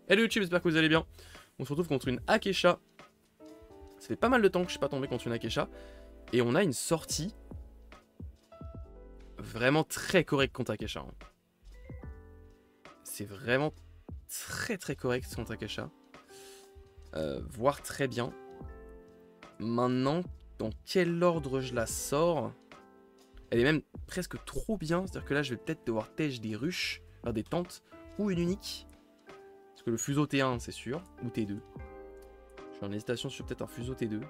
Hello YouTube, j'espère que vous allez bien. On se retrouve contre une Akesha. Ça fait pas mal de temps que je suis pas tombé contre une Akesha. Et on a une sortie vraiment très correcte contre Akesha. C'est vraiment très correct contre Akesha. Voire très bien. Maintenant, dans quel ordre je la sors? Elle est même presque trop bien. C'est-à-dire que là, je vais peut-être devoir tège des ruches, faire des tentes, ou une unique. Parce que le fuseau T1, c'est sûr, ou T2. Je suis en hésitation sur peut-être un fuseau T2.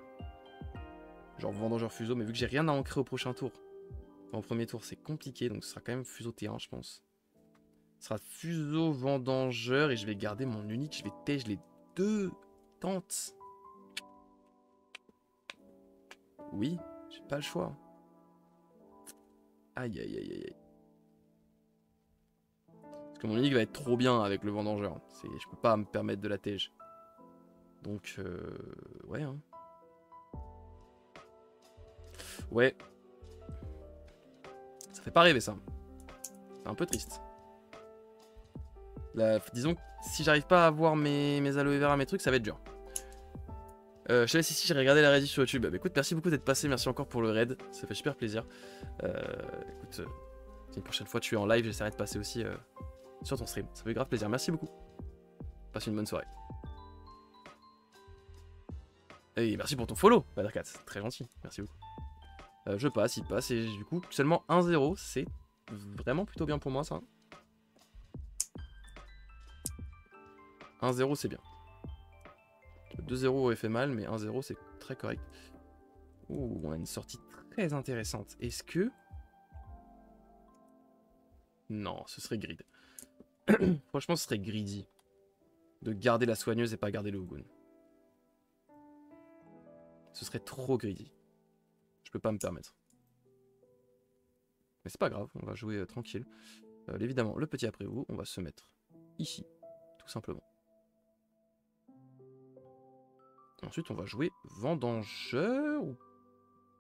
Genre vendangeur fuseau, mais vu que j'ai rien à ancrer au prochain tour. En premier tour, c'est compliqué, donc ce sera quand même fuseau T1, je pense. Ce sera fuseau vendangeur, et je vais garder mon unique. Je vais tège les deux tentes. Oui, j'ai pas le choix. Aïe. Parce que mon unique va être trop bien avec le vendangeur. Je peux pas me permettre de la tège. Donc, ouais. Hein. Ouais. Ça fait pas rêver, ça. C'est un peu triste. Là, disons que si j'arrive pas à avoir mes aloe vera, mes trucs, ça va être dur. Je te laisse ici, j'ai regardé la raid sur YouTube. Bah, écoute, merci beaucoup d'être passé, merci encore pour le raid. Ça fait super plaisir. Écoute, si une prochaine fois tu es en live, j'essaierai de passer aussi sur ton stream. Ça fait grave plaisir, merci beaucoup. Passe une bonne soirée. Et merci pour ton follow, Badarkat, très gentil, merci beaucoup. Je passe, il passe, et du coup, seulement 1-0, c'est vraiment plutôt bien pour moi, ça. 1-0, c'est bien. 2-0 aurait fait mal, mais 1-0, c'est très correct. Ouh, on a une sortie très intéressante. Est-ce que... Non, ce serait grid. Franchement, ce serait greedy. De garder la soigneuse et pas garder le Ogun. Ce serait trop greedy. Je peux pas me permettre. Mais c'est pas grave, on va jouer tranquille. Évidemment, le petit après vous, on va se mettre ici, tout simplement. Ensuite, on va jouer vendangeur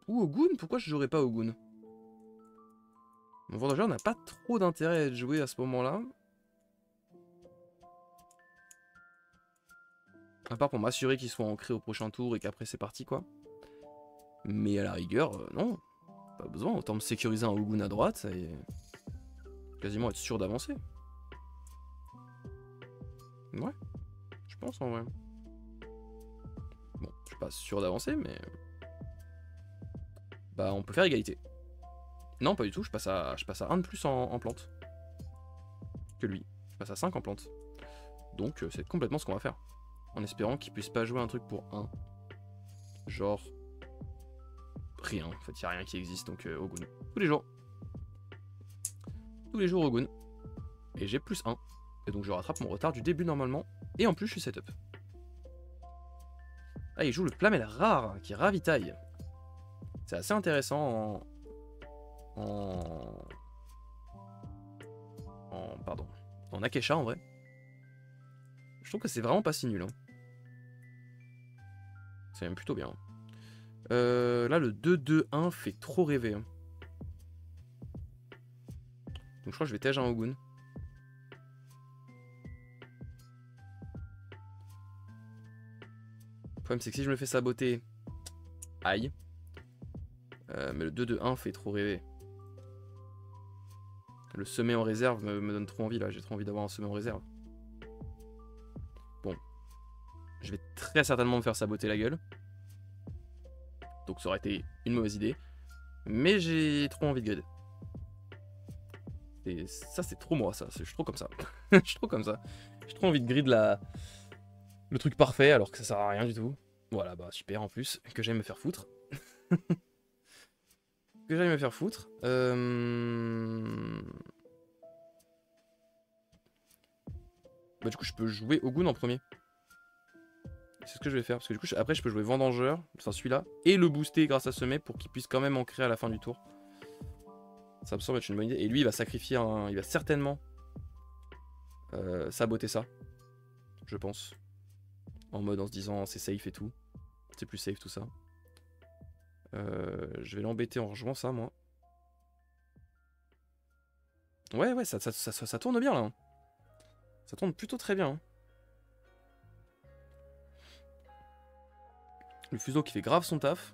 ou Ogun. Pourquoi je jouerais pas Ogun? Mon vendangeur n'a pas trop d'intérêt à être joué à ce moment-là. À part pour m'assurer qu'il soit ancré au prochain tour et qu'après c'est parti, quoi. Mais à la rigueur, non. Pas besoin, autant me sécuriser un Ogun à droite et quasiment être sûr d'avancer. Ouais, je pense en vrai. Bon, je suis pas sûr d'avancer, mais... Bah, on peut faire égalité. Non, pas du tout, je passe à 1 de plus en plante. Que lui. Je passe à 5 en plante. Donc, c'est complètement ce qu'on va faire. En espérant qu'il puisse pas jouer un truc pour 1. Genre... Rien. En fait, il n'y a rien qui existe, donc Ogun. Tous les jours. Tous les jours Ogun. Et j'ai plus 1. Et donc, je rattrape mon retard du début normalement. Et en plus, je suis setup. Ah, il joue le Plamel rare, qui ravitaille. C'est assez intéressant pardon. En Akesha, en vrai. Je trouve que c'est vraiment pas si nul. Hein. C'est même plutôt bien. Là, le 2-2-1 fait trop rêver. Hein. Donc, je crois que je vais tège un Ogun. Le problème, c'est que si je me fais saboter... Aïe. Mais le 2-2-1 fait trop rêver. Le semer en réserve me donne trop envie, là. J'ai trop envie d'avoir un semer en réserve. Bon. Je vais très certainement me faire saboter la gueule. Donc ça aurait été une mauvaise idée. Mais j'ai trop envie de grid. Et ça, c'est trop moi, ça. Je suis trop comme ça. Je suis trop comme ça. J'ai trop envie de grid le truc parfait alors que ça sert à rien du tout. Voilà, bah super en plus. Que j'aille me faire foutre. Que j'aille me faire foutre. Bah du coup, je peux jouer Ogun en premier. C'est ce que je vais faire. Parce que du coup, après, je peux jouer Vendangeur, enfin celui-là, et le booster grâce à semer pour qu'il puisse quand même ancrer à la fin du tour. Ça me semble être une bonne idée. Et lui, il va sacrifier un... Il va certainement saboter ça. Je pense. En mode en se disant c'est safe et tout. C'est plus safe tout ça. Je vais l'embêter en rejoignant ça, moi. Ouais, ça tourne bien là. Ça tourne plutôt très bien. Le fuseau qui fait grave son taf.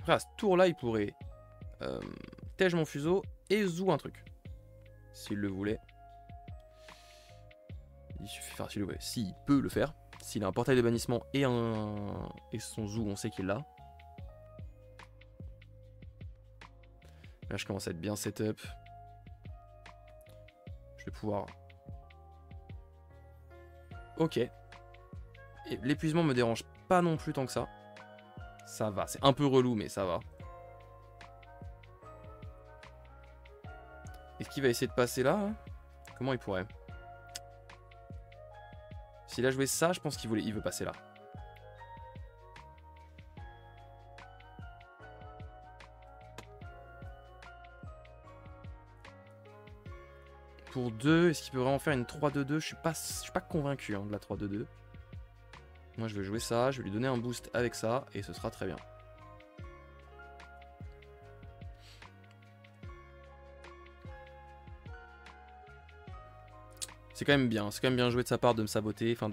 Après, à ce tour-là, il pourrait tège mon fuseau et zou un truc. S'il le voulait. Il suffit, enfin, s'il le voulait. S'il peut le faire. S'il a un portail de bannissement et son zou, on sait qu'il l'a. Là, je commence à être bien setup. Je vais pouvoir... Ok. Et l'épuisement me dérange pas non plus tant que ça. Ça va. C'est un peu relou, mais ça va. Est-ce qu'il va essayer de passer là, hein? Comment il pourrait? S'il a joué ça, je pense qu'il veut passer là. Pour 2, est-ce qu'il peut vraiment faire une 3-2-2? Je suis pas convaincu hein, de la 3-2-2. Moi je vais jouer ça, je vais lui donner un boost avec ça, et ce sera très bien. C'est quand même bien joué de sa part de me saboter, enfin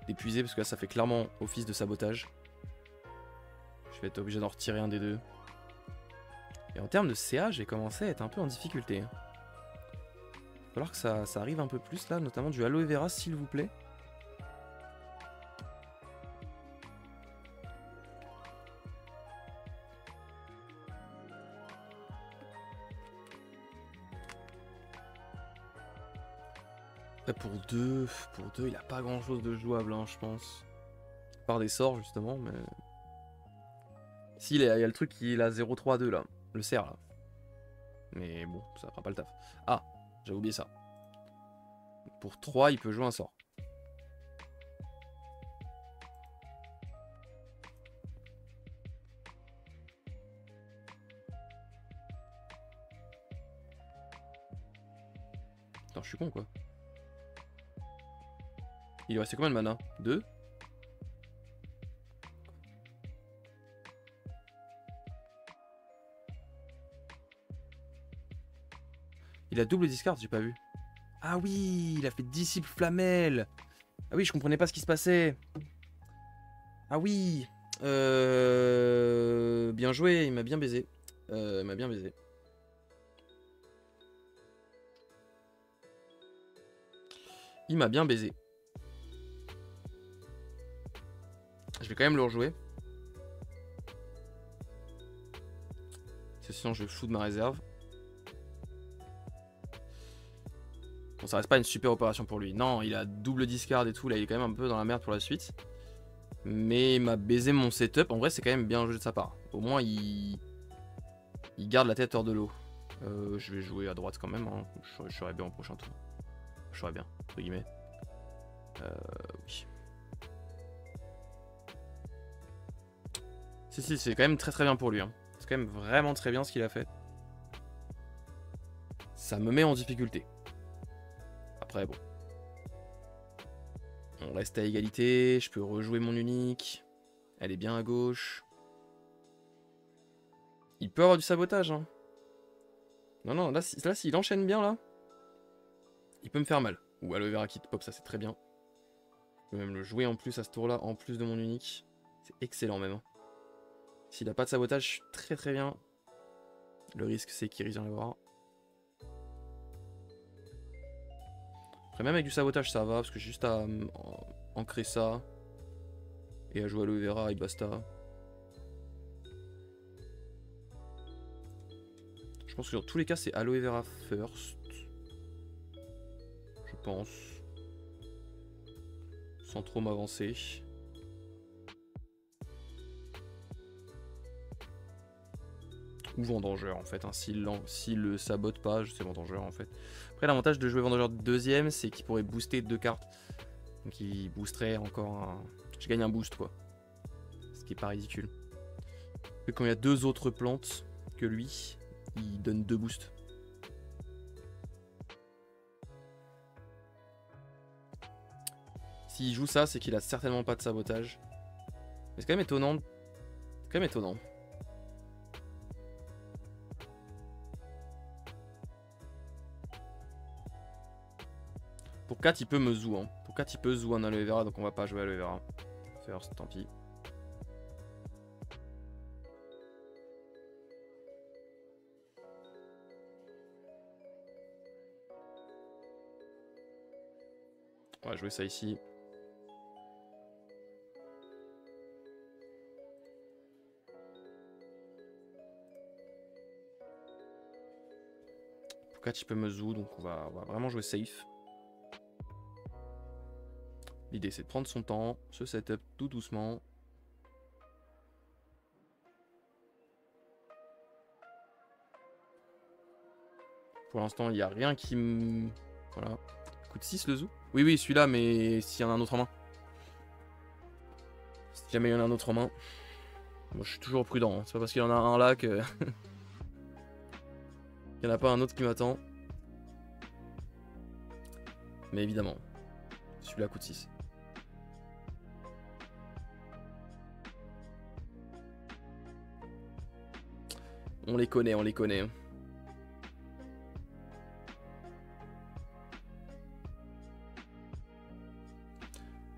d'épuiser, parce que là ça fait clairement office de sabotage. Je vais être obligé d'en retirer un des deux. Et en termes de CA, j'ai commencé à être un peu en difficulté. Il va falloir que ça arrive un peu plus là, notamment du aloe vera s'il vous plaît. Pour deux, il a pas grand chose de jouable, hein, je pense. Par des sorts, justement, mais... Si, il y a le truc qui est la 0-3-2, là. Le cerf, là. Mais bon, ça fera pas le taf. Ah, j'avais oublié ça. Pour 3, il peut jouer un sort. Putain, je suis con, quoi. Il lui restait combien de mana? 2? Il a double discard, j'ai pas vu. Ah oui, il a fait disciple flamel. Ah oui, je comprenais pas ce qui se passait. Ah oui. Bien joué, il m'a bien baisé. Il m'a bien baisé. Il m'a bien baisé. Je vais quand même le rejouer. Sinon je fous de ma réserve. Bon, ça reste pas une super opération pour lui. Non, il a double discard et tout. Là, il est quand même un peu dans la merde pour la suite. Mais il m'a baisé mon setup. En vrai, c'est quand même bien joué de sa part. Au moins, il garde la tête hors de l'eau. Je vais jouer à droite quand même. Hein. Je serai bien au prochain tour. Je serai bien, entre guillemets. Oui. Si, c'est quand même très bien pour lui. Hein. C'est quand même vraiment très bien ce qu'il a fait. Ça me met en difficulté. Après, bon. On reste à égalité. Je peux rejouer mon unique. Elle est bien à gauche. Il peut avoir du sabotage. Hein. Non, là, s'il enchaîne bien, là, il peut me faire mal. Ou aloe vera kit pop, ça c'est très bien. Je peux même le jouer en plus à ce tour-là, en plus de mon unique. C'est excellent même. Hein. S'il n'a pas de sabotage, je suis très bien. Le risque, c'est qu'il risque d'en avoir. Après, même avec du sabotage, ça va, parce que j'ai juste à ancrer ça. Et à jouer aloe vera et basta. Je pense que dans tous les cas, c'est aloe vera first. Je pense. Sans trop m'avancer. Ou vendangeur en fait, hein. S'il le sabote pas, c'est vendangeur en fait. Après l'avantage de jouer vendangeur deuxième, c'est qu'il pourrait booster 2 cartes. Donc il boosterait encore un... Je gagne un boost quoi. Ce qui est pas ridicule. Et quand il y a 2 autres plantes que lui, il donne 2 boosts. S'il joue ça, c'est qu'il a certainement pas de sabotage. Mais c'est quand même étonnant. C'est quand même étonnant. Pour 4, il peut me zoo. Hein. Pour 4, il peut zoo un aloe vera, donc on va pas jouer aloe vera. First, tant pis. On va jouer ça ici. Pour 4, il peut me zoo, donc on va vraiment jouer safe. L'idée, c'est de prendre son temps, se setup tout doucement. Pour l'instant, il n'y a rien qui me... Voilà. Coup de 6 le zoo. Oui, oui, celui-là, mais s'il y en a un autre en main. Si jamais il y en a un autre en main. Moi, je suis toujours prudent. Hein. C'est pas parce qu'il y en a un là que... Il n'y en a pas un autre qui m'attend. Mais évidemment. Celui-là coûte 6. On les connaît, on les connaît.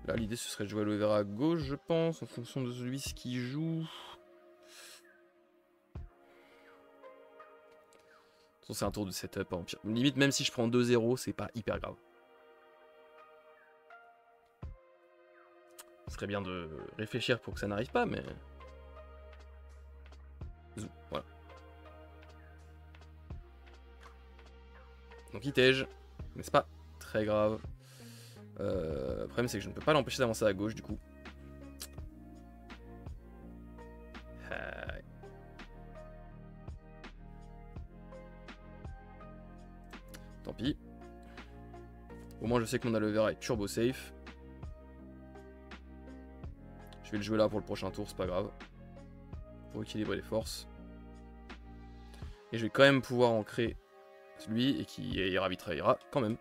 Là, l'idée, ce serait de jouer aloe vera à gauche, je pense, en fonction de celui qui joue. C'est un tour de setup. Hein. Limite, même si je prends 2-0, c'est pas hyper grave. Ce serait bien de réfléchir pour que ça n'arrive pas, mais... Voilà. Donc il tège, mais c'est pas très grave. Le problème c'est que je ne peux pas l'empêcher d'avancer à gauche du coup. Tant pis. Au moins je sais que mon aloe vera est turbo safe. Je vais le jouer là pour le prochain tour, c'est pas grave. Pour équilibrer les forces. Et je vais quand même pouvoir ancrer lui et qui ravitaillera quand même.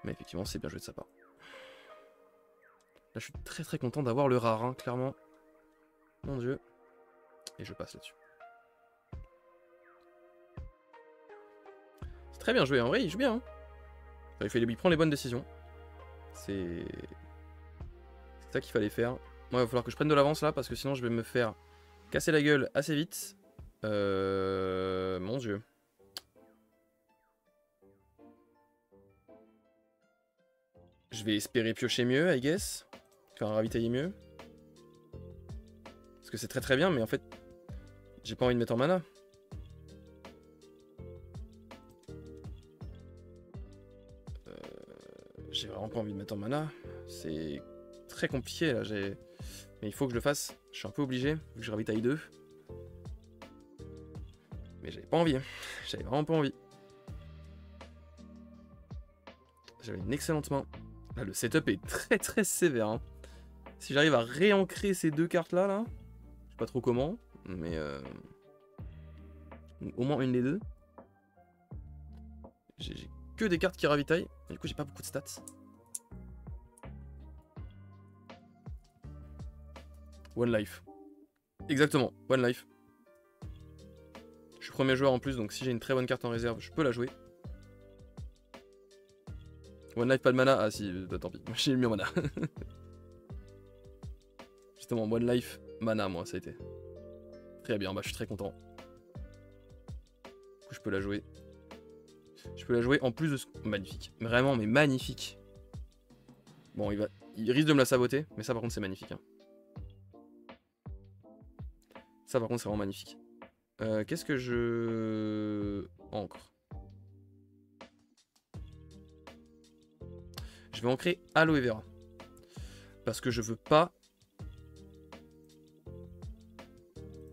Mais effectivement, c'est bien joué de sa part. Là, je suis très très content d'avoir le rare, hein, clairement. Mon dieu. Et je passe là-dessus. C'est très bien joué, en vrai, il joue bien. Hein. Enfin, il prend les bonnes décisions. C'est ça qu'il fallait faire. Moi, il va falloir que je prenne de l'avance là, parce que sinon, je vais me faire casser la gueule assez vite. Mon dieu. Je vais espérer piocher mieux, I guess. Faire ravitailler mieux. Parce que c'est très très bien, mais en fait, j'ai pas envie de mettre en mana. J'ai vraiment pas envie de mettre en mana. C'est très compliqué là. Mais il faut que je le fasse. Je suis un peu obligé, vu que je ravitaille 2. Mais j'avais pas envie. J'avais vraiment pas envie. J'avais une excellente main. Là, le setup est très très sévère. Hein. Si j'arrive à réancrer ces deux cartes là, je sais pas trop comment, mais au moins une des deux. J'ai que des cartes qui ravitaillent. Du coup, j'ai pas beaucoup de stats. One life. Exactement, one life. Je suis premier joueur en plus, donc si j'ai une très bonne carte en réserve, je peux la jouer. One life, pas de mana. Ah si, bah, tant pis. J'ai le mieux en mana. Justement, one life, mana, moi, ça a été. Très bien, bah je suis très content. Du coup, je peux la jouer. Je peux la jouer en plus de ce... Magnifique. Vraiment, mais magnifique. Bon, il risque de me la saboter, mais ça par contre c'est magnifique. Hein. Ça par contre c'est vraiment magnifique. Qu'est-ce que je... Encre. Je vais ancrer aloe vera. Parce que je veux pas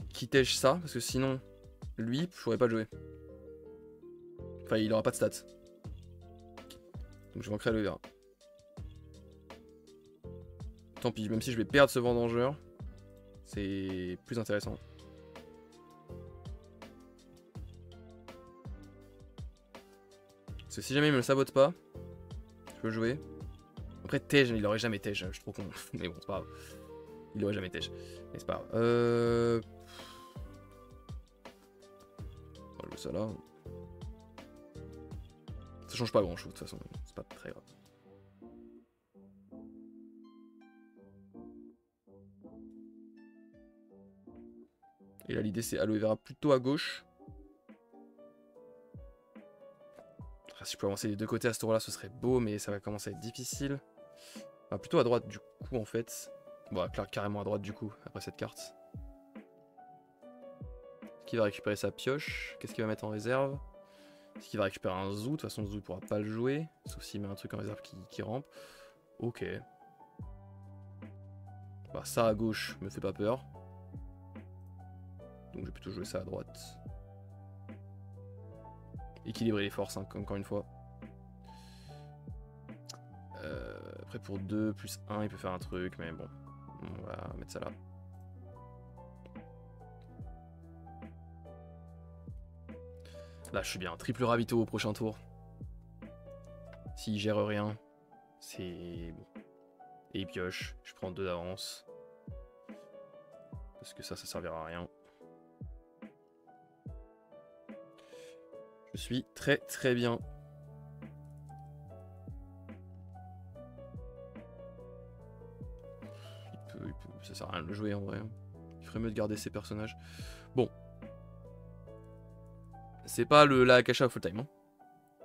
qu'il tège ça, parce que sinon, lui, je pourrais pas le jouer. Enfin, il aura pas de stats. Donc je vais ancrer aloe vera. Tant pis, même si je vais perdre ce vendangeur, c'est plus intéressant. Parce que si jamais il me le sabote pas, je peux le jouer. Après, Tej, il aurait jamais Tej, je suis trop con. Mais bon, c'est pas grave. Il aurait jamais Tej. Mais c'est pas grave. On va jouer ça là. Ça change pas grand chose de toute façon, c'est pas très grave. Et là l'idée c'est aloe vera plutôt à gauche. Enfin, si je peux avancer les deux côtés à ce tour là ce serait beau, mais ça va commencer à être difficile. Enfin, plutôt à droite du coup en fait. Bon, carrément à droite du coup, après cette carte. Qui va récupérer sa pioche? Qu'est-ce qu'il va mettre en réserve? Est-ce qu'il va récupérer un zoo? De toute façon, le zoo il pourra pas le jouer. Sauf s'il met un truc en réserve qui rampe. Ok. Bah, ça à gauche me fait pas peur. Donc je vais plutôt jouer ça à droite. Équilibrer les forces, hein, encore une fois. Après pour 2 plus 1, il peut faire un truc, mais bon. On va mettre ça là. Là, je suis bien. Triple ravito au prochain tour. S'il gère rien, c'est bon. Et il pioche. Je prends 2 d'avance. Parce que ça servira à rien. Je suis très très bien. Ça sert à rien de le jouer en vrai. Il ferait mieux de garder ses personnages. Bon. C'est pas la Akasha full time, hein,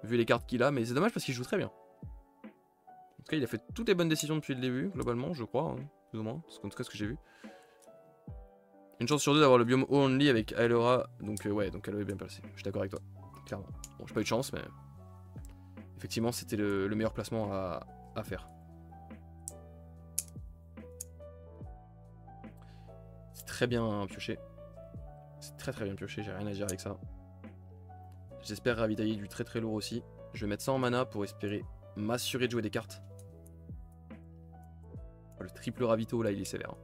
vu les cartes qu'il a, mais c'est dommage parce qu'il joue très bien. En tout cas, il a fait toutes les bonnes décisions depuis le début, globalement, je crois, hein, plus ou moins, en tout cas ce que j'ai vu. Une chance sur 2 d'avoir le biome only avec Aelora, donc ouais, donc elle est bien placée. Je suis d'accord avec toi, clairement. Bon, j'ai pas eu de chance, mais effectivement, c'était le meilleur placement à faire. C'est très bien pioché. C'est très bien pioché, j'ai rien à dire avec ça. J'espère ravitailler du très très lourd aussi. Je vais mettre ça en mana pour espérer m'assurer de jouer des cartes. Le triple ravito là il est sévère.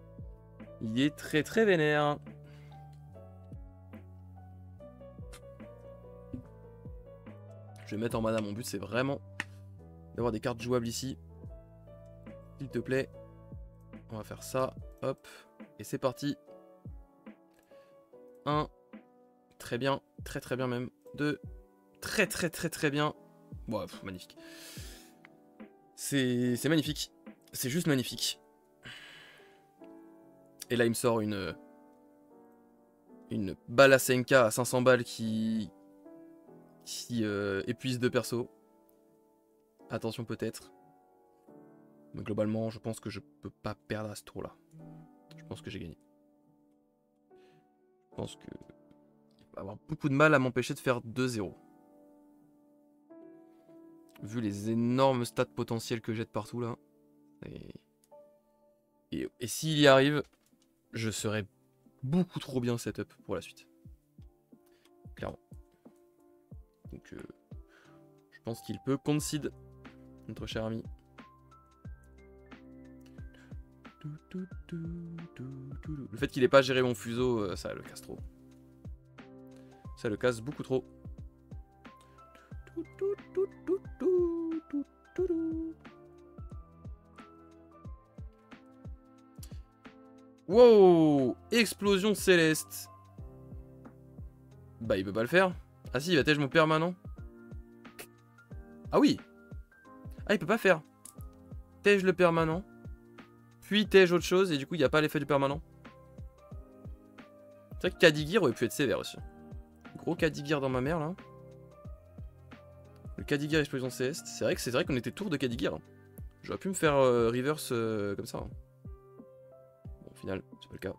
Il est très très vénère. Je vais mettre en mana, mon but c'est vraiment d'avoir des cartes jouables ici. S'il te plaît. On va faire ça. Hop. Et c'est parti. 1. Très bien. Très bien même. 2. Très bien. Bon, magnifique. C'est magnifique. C'est juste magnifique. Et là, il me sort une Balasenka à 500 balles qui épuise 2 persos. Attention peut-être. Mais globalement, je pense que je peux pas perdre à ce tour-là. Je pense que j'ai gagné. Je pense que il va avoir beaucoup de mal à m'empêcher de faire 2-0. Vu les énormes stats potentiels que j'ai de partout là. Et s'il y arrive, je serai beaucoup trop bien setup pour la suite. Clairement. Donc je pense qu'il peut concede, notre cher ami. Le fait qu'il ait pas géré mon fuseau, ça le casse trop. Ça le casse beaucoup trop. Wow! Explosion céleste. Bah il peut pas le faire. Ah si, il va tège mon permanent. Ah oui! Ah il peut pas faire. Tège le permanent. Puis tège autre chose et du coup il n'y a pas l'effet du permanent. C'est vrai que Kadigir aurait pu être sévère aussi. Gros Kadigir dans ma mère là. Le Kadigir explosion céleste. C'est vrai qu'on était tour de Kadigir. J'aurais pu me faire reverse comme ça. Bon, au final, c'est pas le cas.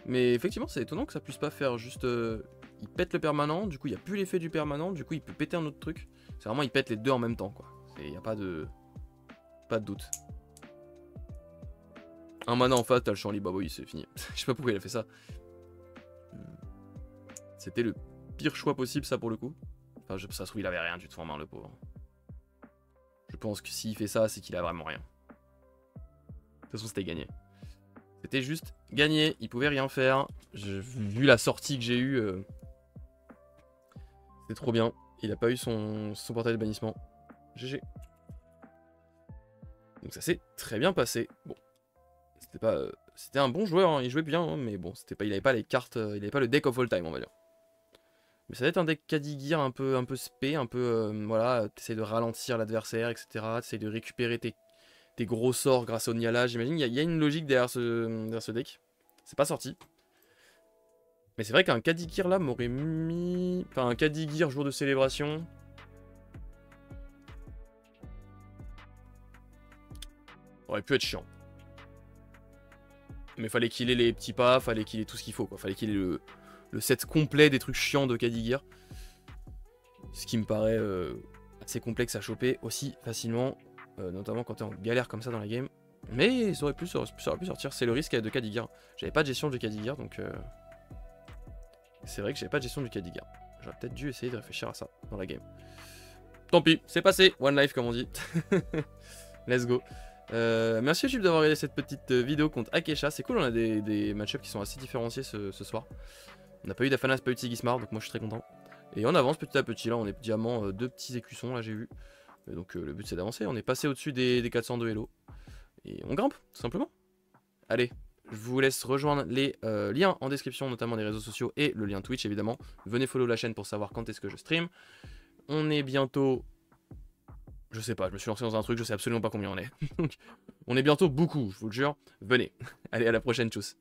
Mais effectivement, c'est étonnant que ça puisse pas faire juste. Il pète le permanent, du coup, il n'y a plus l'effet du permanent, du coup, il peut péter un autre truc. C'est vraiment, il pète les deux en même temps, quoi. Il n'y a pas de. Pas de doute. Un mana en face, t'as le champ libre, bah oui, c'est fini. Je sais pas pourquoi il a fait ça. C'était le pire choix possible, ça, pour le coup. Enfin, ça se trouve, il avait rien du tout en main, le pauvre. Je pense que s'il fait ça, c'est qu'il a vraiment rien. De toute façon, c'était gagné. C'était juste gagné, il pouvait rien faire. Vu la sortie que j'ai eue, c'était trop bien. Il a pas eu son portail de bannissement. GG. Donc ça s'est très bien passé. Bon, c'était pas... c'était un bon joueur, hein, il jouait bien, hein, mais bon, c'était pas, il avait pas les cartes, il avait pas le deck of all time, on va dire. Mais ça va être un deck Kadigir un peu spé, un peu, voilà, t'essayes de ralentir l'adversaire, etc. T'essayes de récupérer tes gros sorts grâce au Niala, j'imagine. Il y a une logique derrière ce deck. C'est pas sorti. Mais c'est vrai qu'un Kadigir là m'aurait mis... Enfin, un Kadigir jour de célébration... aurait pu être chiant. Mais fallait qu'il ait les petits pas, fallait qu'il ait tout ce qu'il faut, quoi. Fallait qu'il ait le set complet des trucs chiants de Kadigir. Ce qui me paraît assez complexe à choper aussi facilement, notamment quand t'es en galère comme ça dans la game. Mais ça aurait pu sortir, c'est le risque de Kadigir. J'avais pas de gestion du Kadigir, donc c'est vrai que j'avais pas de gestion du Kadigir. J'aurais peut-être dû essayer de réfléchir à ça dans la game. Tant pis, c'est passé, one life comme on dit. Let's go. Merci YouTube d'avoir regardé cette petite vidéo contre Akesha. C'est cool, on a des match-ups qui sont assez différenciés ce soir. On n'a pas eu d'Afanas, pas eu de Sigismar, donc moi je suis très content. Et on avance petit à petit, là on est diamant, 2 petits écussons, là j'ai vu. Et donc le but c'est d'avancer, on est passé au-dessus des 400 de Hello. Et on grimpe, tout simplement. Allez, je vous laisse rejoindre les liens en description, notamment des réseaux sociaux et le lien Twitch évidemment. Venez follow la chaîne pour savoir quand est-ce que je stream. On est bientôt... Je sais pas, je me suis lancé dans un truc, je sais absolument pas combien on est. On est bientôt beaucoup, je vous le jure. Venez, allez à la prochaine, tchuss.